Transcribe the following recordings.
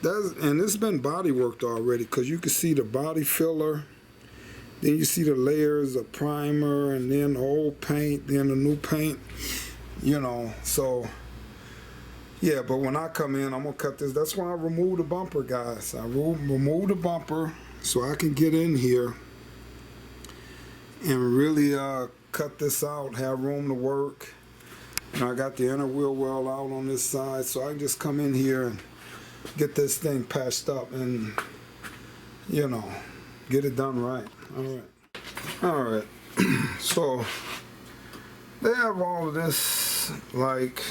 and it's been body worked already, because you can see the body filler, then you see the layers of primer, and then the old paint, then the new paint, you know. So yeah, but when I come in, I'm gonna cut this. That's why I remove the bumper, guys. I remove the bumper so I can get in here and really cut this out, have room to work. And I got the inner wheel well out on this side, so I can just come in here and get this thing patched up and, you know, get it done right. All right. So they have all of this, like,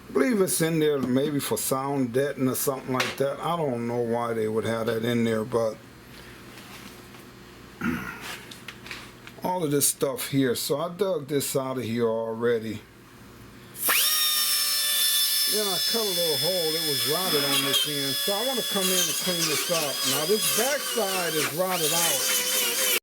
I believe it's in there maybe for sound deadening or something like that. I don't know why they would have that in there, but all of this stuff here. So I dug this out of here already. Then I cut a little hole. It was rotted on this end. So I want to come in and clean this up. Now this back side is rotted out.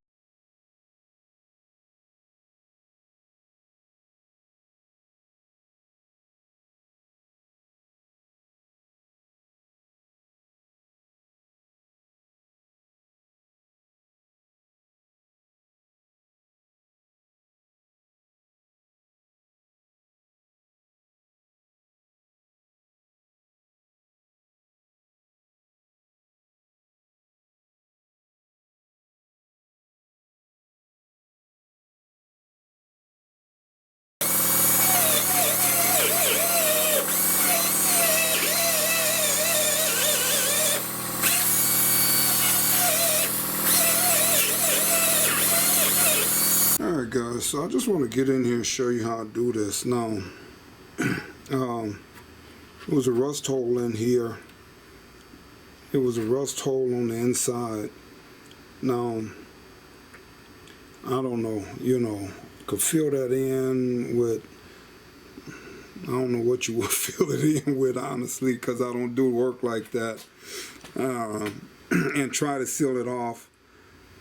Alright guys, so I just want to get in here and show you how I do this. Now, there was a rust hole in here. It was a rust hole on the inside. Now, I don't know, you know, could fill that in with, I don't know what you would fill it in with, honestly, because I don't do work like that, and try to seal it off.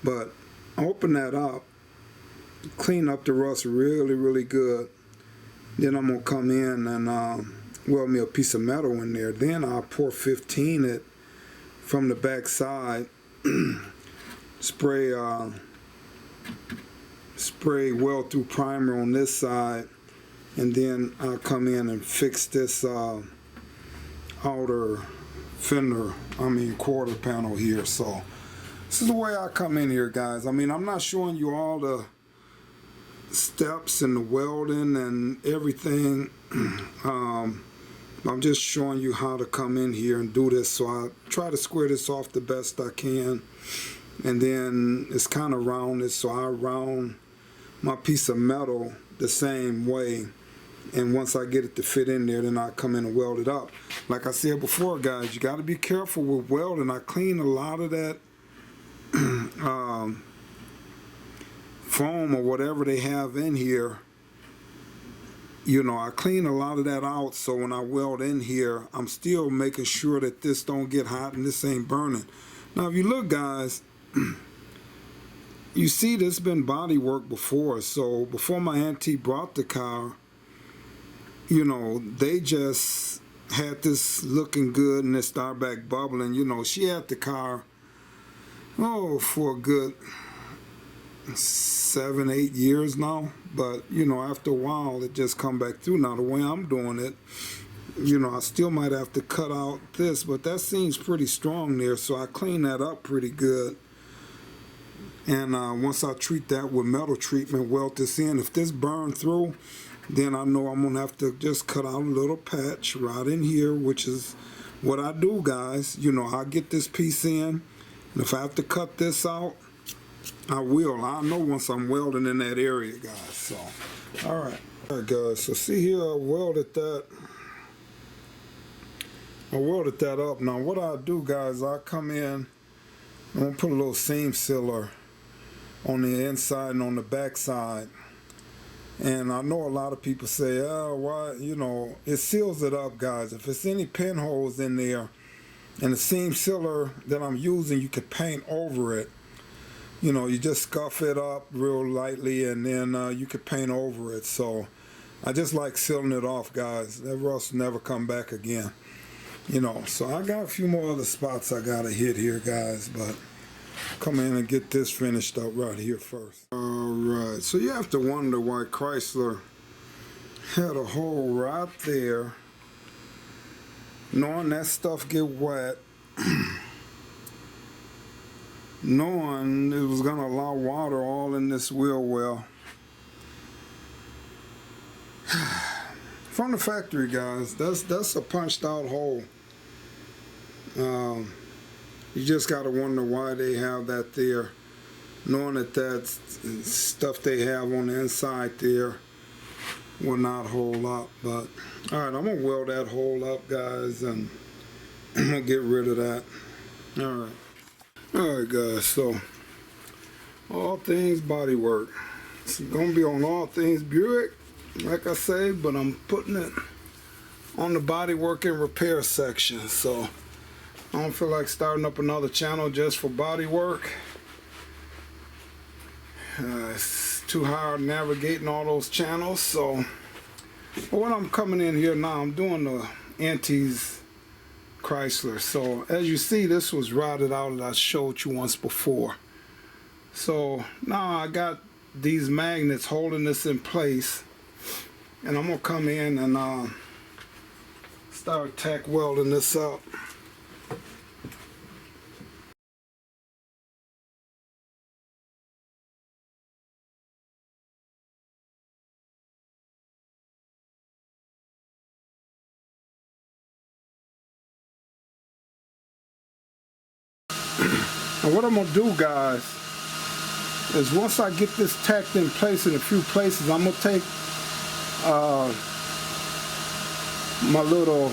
But open that up, clean up the rust really good. Then I'm gonna come in and weld me a piece of metal in there. Then I'll pour 15 it from the back side, spray weld through primer on this side, and then I'll come in and fix this outer fender, quarter panel here. So this is the way I come in here, guys. I mean, I'm not showing you all the steps and the welding and everything. I'm just showing you how to come in here and do this. So I try to square this off the best I can, and then it's kind of rounded, so I round my piece of metal the same way, and once I get it to fit in there, then I come in and weld it up. Like I said before, guys, you got to be careful with welding. I clean a lot of that foam or whatever they have in here, you know, I clean a lot of that out, so when I weld in here, I'm still making sure that this don't get hot and this ain't burning. Now if you look, guys, you see this been body work before. So before my auntie brought the car, you know, they just had this looking good and it started back bubbling. You know, she had the car, oh, for a good 7-8 years now, but you know, after a while it just come back through. Now the way I'm doing it, you know, I still might have to cut out this, but that seems pretty strong there, so I clean that up pretty good. And once I treat that with metal treatment, weld this in. If this burn through, then I know I'm gonna have to just cut out a little patch right in here, which is what I do, guys. You know, I get this piece in, and if I have to cut this out, I will. I know once I'm welding in that area, guys. So, all right, guys. So see here, I welded that. I welded that up. Now, what I do, guys, I come in. I'm gonna put a little seam sealer on the inside and on the back side. And I know a lot of people say, oh, why? You know, it seals it up, guys. If it's any pinholes in there, and the seam sealer that I'm using, you can paint over it. You know, you just scuff it up real lightly, and then you can paint over it. So I just like sealing it off, guys. That rust never come back again. You know, so I got a few more other spots I gotta hit here, guys, but come in and get this finished up right here first. Alright, so you have to wonder why Chrysler had a hole right there, knowing that stuff get wet, knowing it was gonna allow water all in this wheel well. From the factory, guys, that's a punched out hole. You just gotta wonder why they have that there, knowing that that's stuff they have on the inside there will not hold up. But all right, I'm gonna weld that hole up, guys, and I'm gonna get rid of that. All right, guys, so all things body work. It's gonna be on all things Buick, like I say, but I'm putting it on the body work and repair section. So I don't feel like starting up another channel just for body work. It's too hard navigating all those channels. So when I'm coming in here now, I'm doing the Antes Chrysler. So as you see, this was routed out as I showed you once before. So now I got these magnets holding this in place, and I'm gonna come in and start tack welding this up. And what I'm gonna do, guys, is once I get this tacked in place in a few places, I'm gonna take my little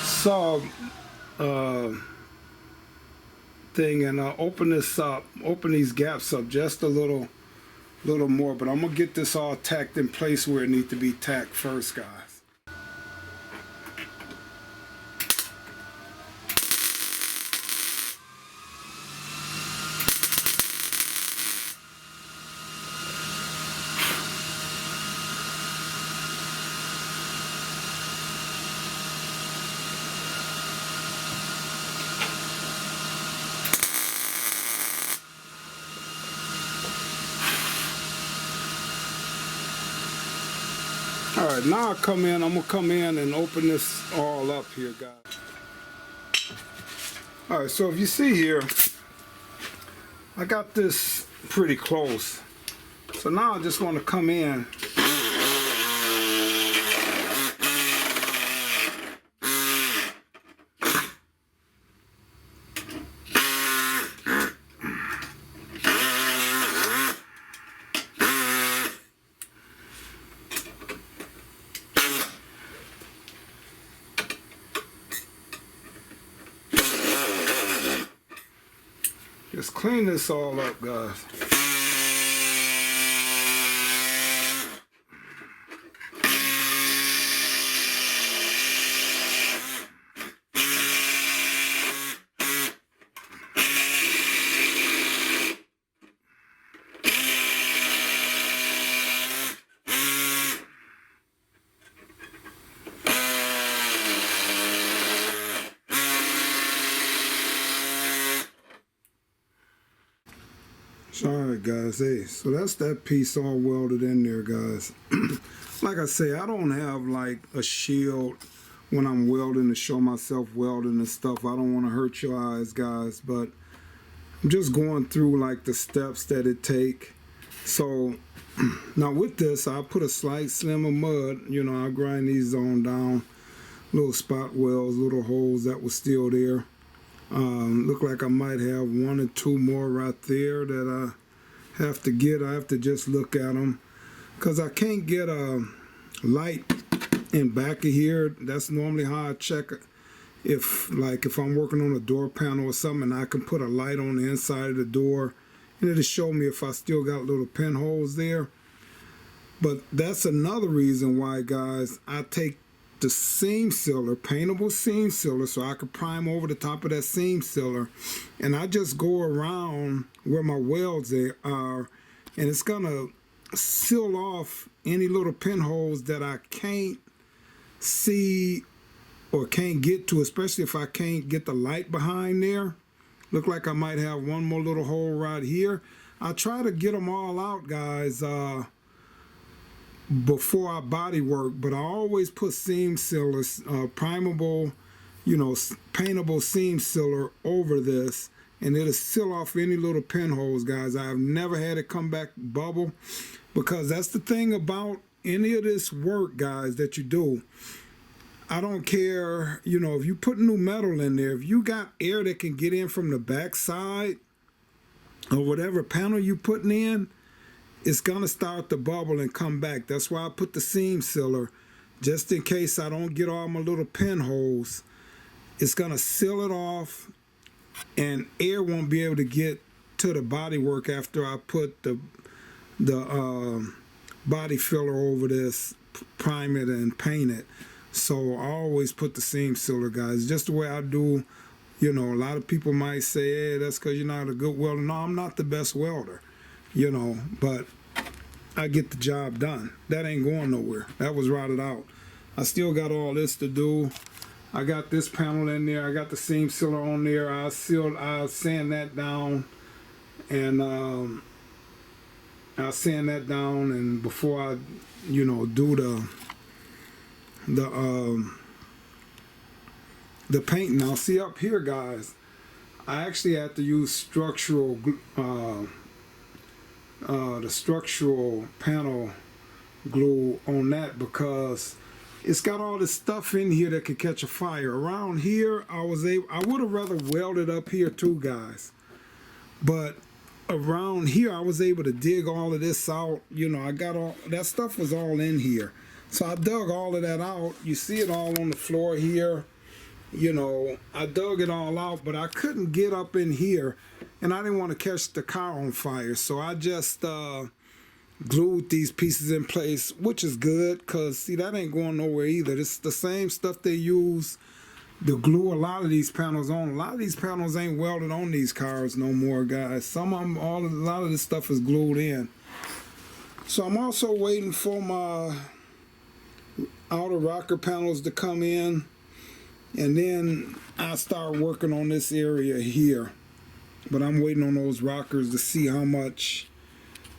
saw thing and open this up, open these gaps up just a little more. But I'm gonna get this all tacked in place where it needs to be tacked first, guys. Alright, now I'm gonna come in and open this all up here, guys. Alright, so if you see here, I got this pretty close. So now I just want to come in . Just clean this all up, guys. Alright, guys, hey, so that's that piece all welded in there, guys. Like I say, I don't have like a shield when I'm welding to show myself welding and stuff. I don't want to hurt your eyes, guys, but I'm just going through like the steps that it take. So now with this, I put a slight slim of mud, you know, I'll grind these on down, little spot welds, little holes that were still there. Look like I might have one or two more right there that I have to get. I have to just look at them because I can't get a light in back of here. That's normally how I check if I'm working on a door panel or something, I can put a light on the inside of the door and it'll show me if I still got little pinholes there. But that's another reason why, guys, I take the seam sealer, paintable seam sealer, so I could prime over the top of that seam sealer, and I just go around where my welds are, and it's gonna seal off any little pinholes that I can't see or can't get to, especially if I can't get the light behind there. Look like I might have one more little hole right here. I try to get them all out, guys, before I body work, but I always put seam sealers, primable, you know, paintable seam sealer over this, and it'll seal off any little pinholes, guys. I've never had it come back bubble, because that's the thing about any of this work, guys, that you do. I don't care, you know, if you put new metal in there, if you got air that can get in from the back side or whatever panel you putting in, it's gonna start to bubble and come back. That's why I put the seam sealer, just in case I don't get all my little pinholes. It's gonna seal it off, and air won't be able to get to the body work after I put the body filler over this, prime it and paint it. So I always put the seam sealer, guys, just the way I do. You know, a lot of people might say, hey, that's because you're not a good welder. No, I'm not the best welder, you know, but I get the job done. That ain't going nowhere. That was rotted out. I still got all this to do. I got this panel in there. I got the seam sealer on there. I sand that down, and I sand that down, and before I, you know, do the paint. Now see up here, guys, I actually had to use structural the structural panel glue on that, because it's got all this stuff in here that could catch a fire. Around here, I would have rather welded up here too, guys, but around here I was able to dig all of this out. You know, I got all that stuff was all in here, so I dug all of that out. You see it all on the floor here. You know, I dug it all out, but I couldn't get up in here, and I didn't want to catch the car on fire, so I just glued these pieces in place, which is good, because see, that ain't going nowhere either. It's the same stuff they use to glue a lot of these panels on. A lot of these panels ain't welded on these cars no more, guys. Some of them, a lot of this stuff is glued in. So I'm also waiting for my outer rocker panels to come in, and then I start working on this area here. But I'm waiting on those rockers to see how much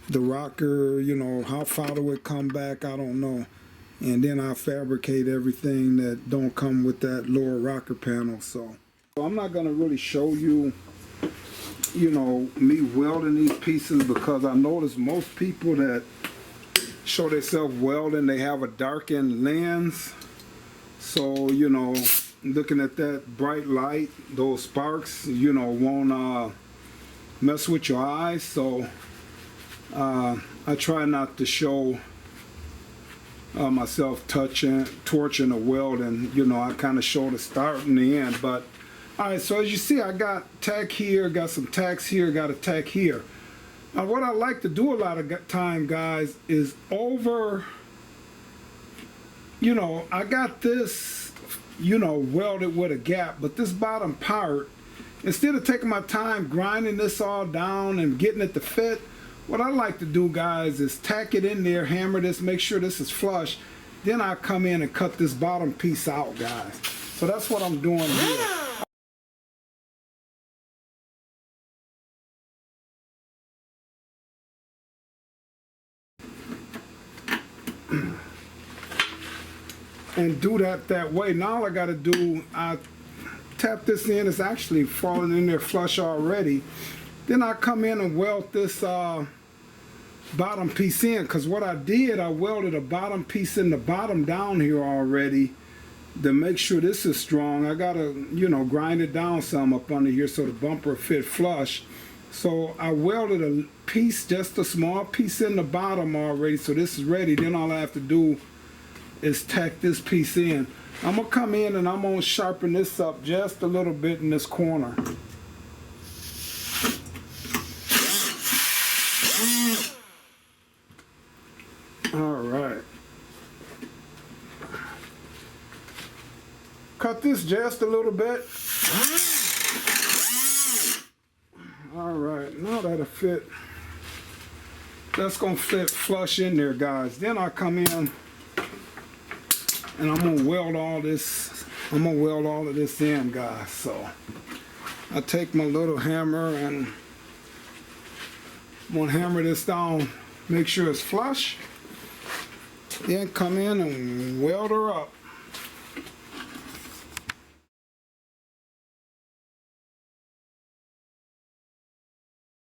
the rocker, you know, how far do it come back, I don't know. And then I fabricate everything that don't come with that lower rocker panel. So I'm not gonna really show you, you know, me welding these pieces, because I notice most people that show themselves welding, they have a darkened lens. So, you know, looking at that bright light, those sparks, you know, won't mess with your eyes. So I try not to show myself torching or welding. You know, I kind of show the start and the end. But all right, so as you see, I got tack here, got some tacks here, got a tack here. Now what I like to do a lot of time, guys, is over, you know, I got this, you know, welded with a gap, but this bottom part, instead of taking my time grinding this all down and getting it to fit, what I like to do, guys, is tack it in there, hammer this, make sure this is flush. Then I come in and cut this bottom piece out, guys. So that's what I'm doing here. And do that way. Now all I got to do, I tap this in. It's actually falling in there flush already. Then I come in and weld this bottom piece in, because what I did, I welded a bottom piece in the bottom down here already to make sure this is strong. I gotta, you know, grind it down some up under here so the bumper fit flush. So I welded a piece, just a small piece in the bottom already, so this is ready. Then all I have to do is tack this piece in. I'm gonna come in and I'm gonna sharpen this up just a little bit in this corner. All right. Cut this just a little bit. All right, now that'll fit. That's gonna fit flush in there, guys. Then I come in and I'm gonna weld all this I'm gonna weld all of this in, guys. So I take my little hammer and I'm gonna hammer this down, make sure it's flush, then come in and weld her up.